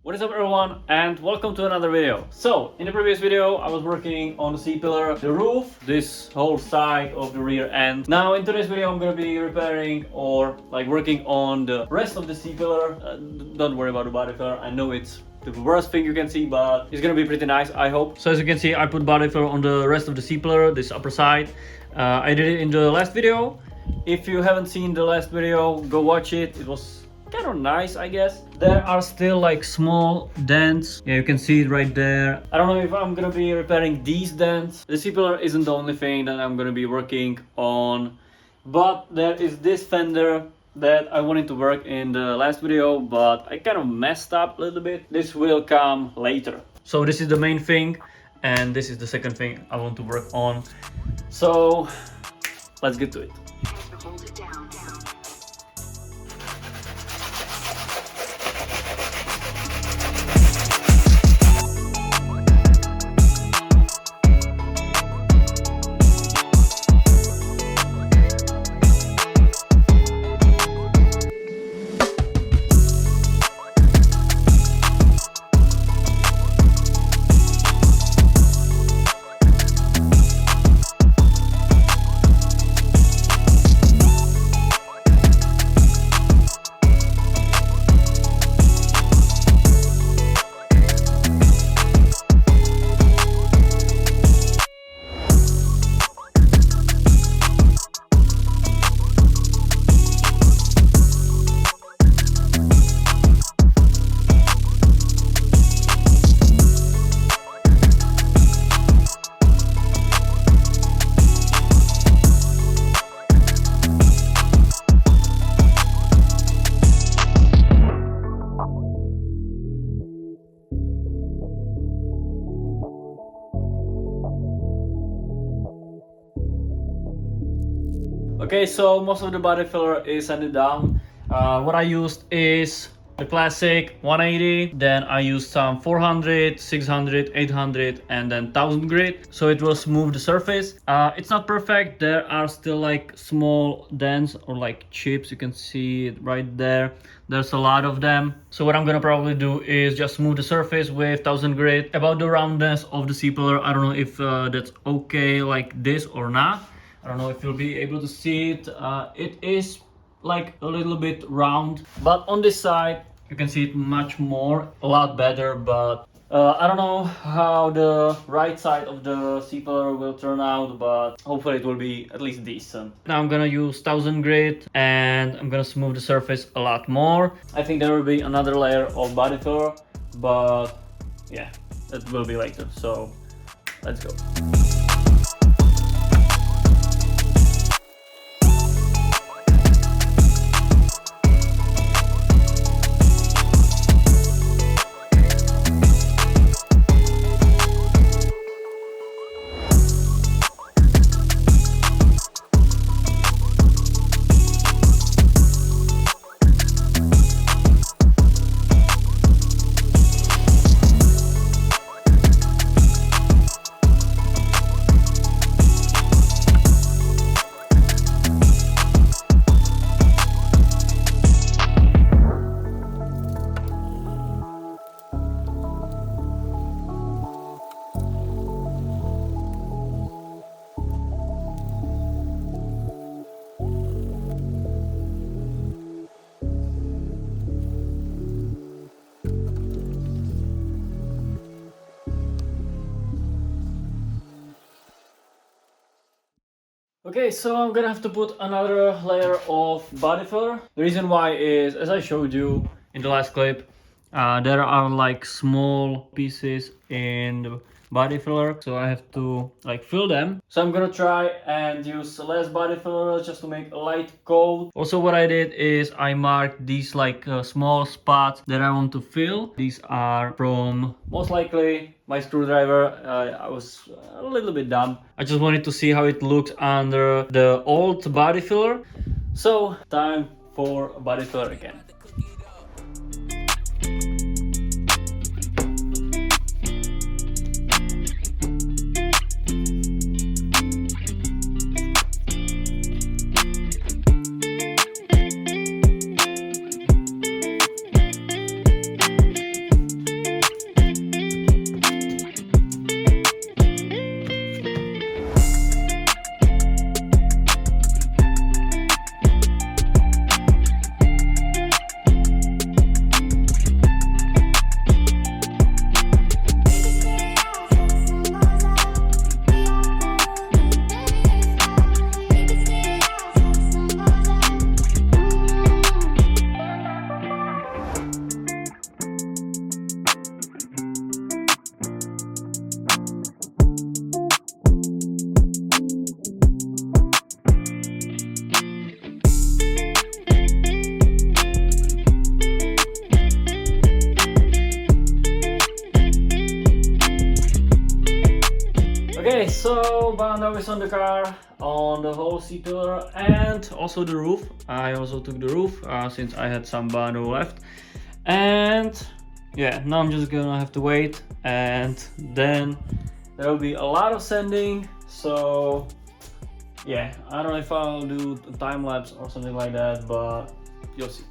What is up everyone, and welcome to another video. So in the previous video I was working on the C-pillar, the roof, this whole side of the rear end. Now in today's video I'm gonna be repairing or working on the rest of the C-pillar. Don't worry about the body filler, I know it's the worst thing you can see, but it's gonna be pretty nice, I hope. So as you can see, I put body filler on the rest of the C-pillar, this upper side. I did it in the last video. If you haven't seen the last video, go watch it. It was kind of nice, I guess. There are still like small dents. Yeah, you can see it right there. I don't know if I'm gonna be repairing these dents. The C-pillar isn't the only thing that I'm gonna be working on, but there is this fender that I wanted to work in the last video, but I kind of messed up a little bit. This will come later. So this is the main thing, and this is the second thing I want to work on. So let's get to it. Hold it down. Okay, so most of the body filler is sanded down. What I used is the classic 180, then I used some 400, 600, 800 and then 1000 grit, so it will smooth the surface. It's not perfect, there are still like small dents or like chips, you can see it right there. There's a lot of them. So what I'm gonna probably do is just smooth the surface with 1000 grit. About the roundness of the C-pillar, I don't know if that's okay like this or not. I don't know if you'll be able to see it. It is like a little bit round, but on this side you can see it much more, a lot better. But I don't know how the right side of the C-pillar will turn out, but hopefully it will be at least decent. Now I'm gonna use 1000 grit and I'm gonna smooth the surface a lot more. I think there will be another layer of body filler, but yeah, that will be later. So let's go. Okay, so I'm gonna have to put another layer of body filler. The reason why is, as I showed you in the last clip, there are like small pieces in the body filler, so I have to like fill them. So I'm gonna try and use less body filler just to make a light coat. Also what I did is I marked these like small spots that I want to fill. These are from most likely my screwdriver. I was a little bit dumb. I just wanted to see how it looks under the old body filler. So time for body filler again. so Bando is on the car, on the whole C-pillar and also the roof. I also took the roof since I had some Bando left. And yeah, now I'm just gonna have to wait, and then there will be a lot of sanding. So yeah, I don't know if I'll do a time lapse or something like that, but you'll see.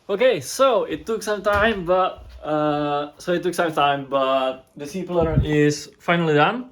Okay, so it took some time, but the C-pillar is finally done,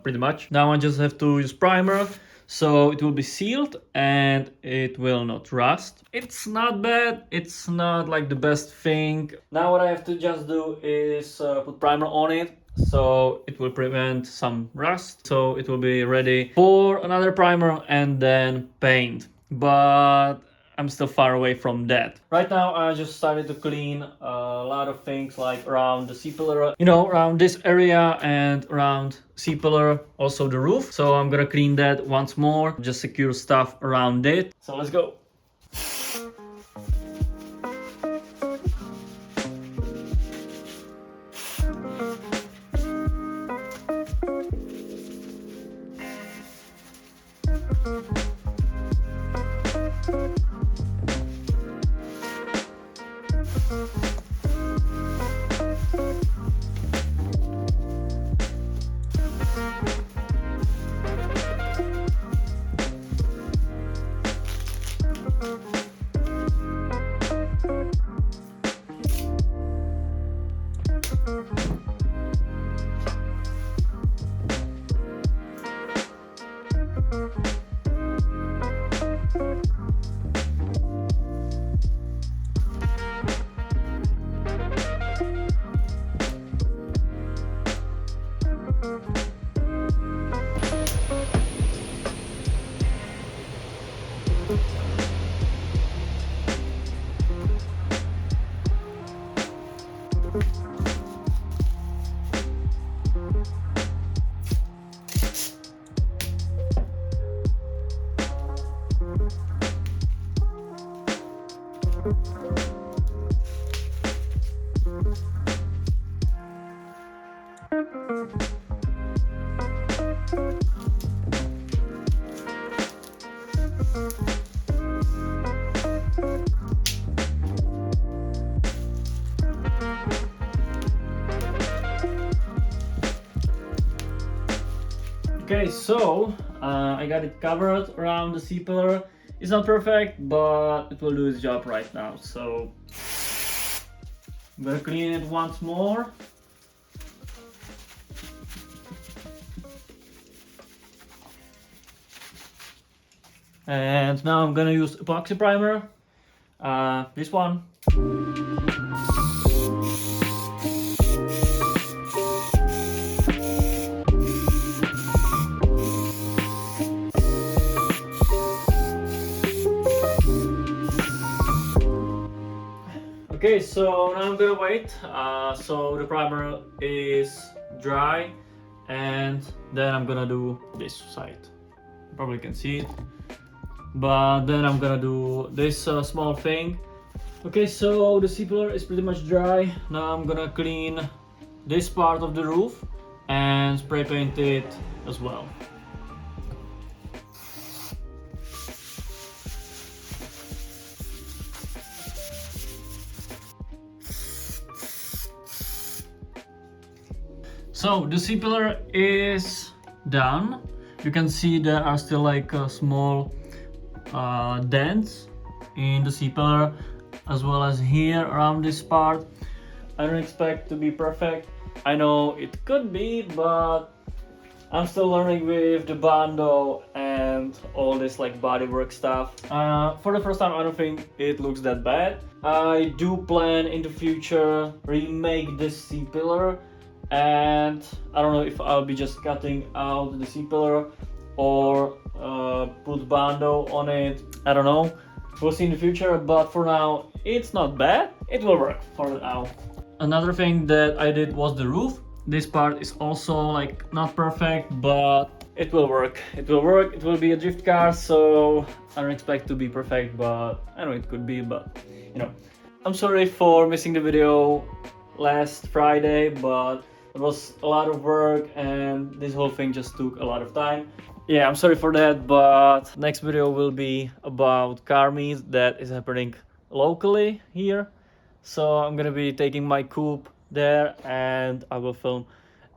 pretty much. Now I just have to use primer, so it will be sealed and it will not rust. It's not bad, it's not like the best thing. Now what I have to just do is put primer on it, so it will prevent some rust, so it will be ready for another primer and then paint. But I'm still far away from that. Right now I just started to clean a lot of things like around the C-pillar, you know, around this area and around C-pillar, also the roof. So I'm gonna clean that once more, just secure stuff around it. So let's go. Okay, so I got it covered around the C-pillar. It's not perfect, but it will do its job right now. So I'm gonna clean it once more. And now I'm gonna use epoxy primer, this one. Okay, so now I'm gonna wait, so the primer is dry, and then I'm gonna do this side. You probably can see it, but then I'm gonna do this small thing. Okay, so the C-pillar is pretty much dry. Now I'm gonna clean this part of the roof and spray paint it as well. So the C-pillar is done. You can see there are still like small dents in the C-pillar, as well as here around this part. I don't expect to be perfect. I know it could be, but I'm still learning with the bando and all this like bodywork stuff. For the first time, I don't think it looks that bad. I do plan in the future remake this C-pillar, and I don't know if I'll be just cutting out the C-pillar or put bando on it. I don't know. We'll see in the future, but for now it's not bad. It will work for now. Another thing that I did was the roof. This part is also like not perfect, but it will work. It will work. It will be a drift car, so I don't expect to be perfect, but I know it could be, but you know. I'm sorry for missing the video last Friday, but it was a lot of work and this whole thing just took a lot of time. Yeah, I'm sorry for that, but next video will be about car meet that is happening locally here. So I'm gonna be taking my coupe there and I will film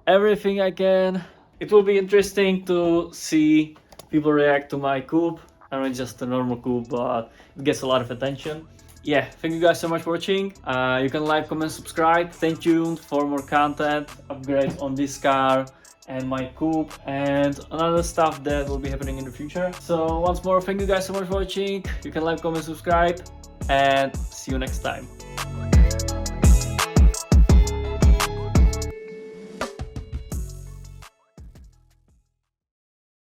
everything I can. It will be interesting to see people react to my coupe. I know it's just a normal coupe, but it gets a lot of attention. Yeah, thank you guys so much for watching. You can like, comment, subscribe. Stay tuned for more content, upgrades on this car and my coupe and another stuff that will be happening in the future. So once more, thank you guys so much for watching. You can like, comment, subscribe, and see you next time.